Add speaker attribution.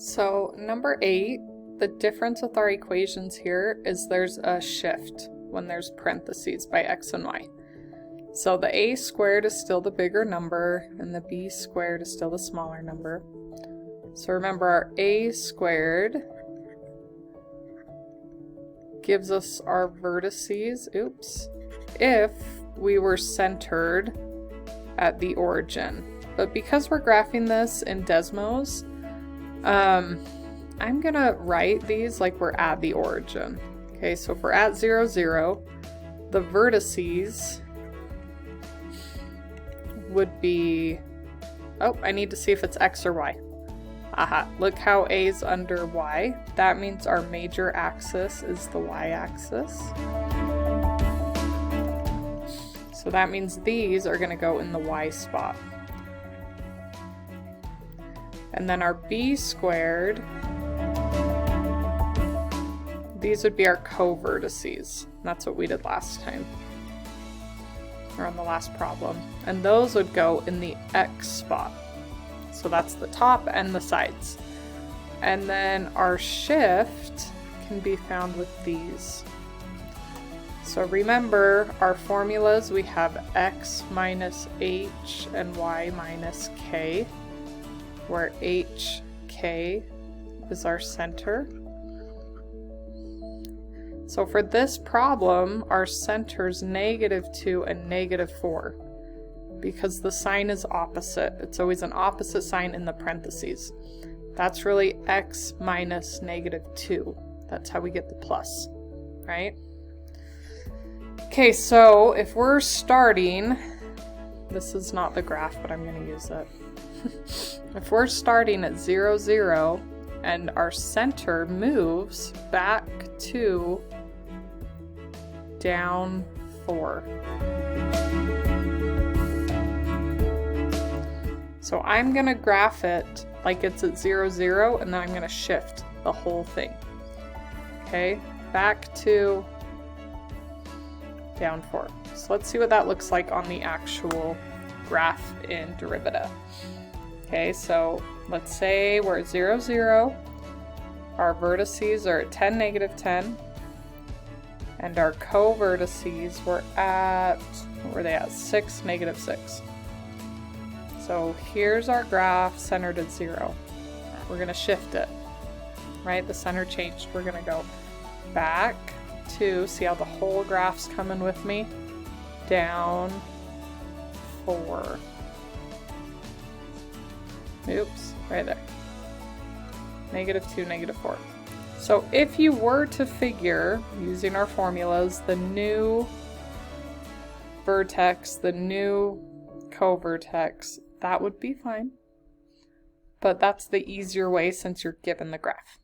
Speaker 1: So number 8, the difference with our equations here is there's a shift when there's parentheses by x and y. So the a squared is still the bigger number and the b squared is still the smaller number. So remember, our a squared gives us our vertices, if we were centered at the origin. But because we're graphing this in Desmos, I'm gonna write these like we're at the origin. Okay, so if we're at 0, 0, the vertices would be, oh, I need to see if it's x or y. Aha, look how A is under y. That means our major axis is the y-axis. So that means these are gonna go in the y spot. And then our b squared, these would be our co-vertices. That's what we did last time, or on the last problem. And those would go in the x spot. So that's the top and the sides. And then our shift can be found with these. So remember our formulas, we have x minus h and y minus k, where h, k is our center. So for this problem, our center's -2 and -4 because the sign is opposite. It's always an opposite sign in the parentheses. That's really x minus -2. That's how we get the plus, right? Okay, so if we're starting, this is not the graph, but I'm going to use it. If we're starting at 0, 0, and our center moves back to down 4. So I'm going to graph it like it's at 0, 0, and then I'm going to shift the whole thing. Okay, back to down 4. So let's see what that looks like on the actual graph in Derivative. Okay, so let's say we're at 0, 0, our vertices are at 10, -10, and our co-vertices were at, what were they at? 6, -6. So here's our graph centered at 0. We're going to shift it, right? The center changed. We're going to go back to, see how the whole graph's coming with me? Down 4. Oops, right there. -2, -4. So if you were to figure, using our formulas, the new vertex, the new co-vertex, that would be fine. But that's the easier way since you're given the graph.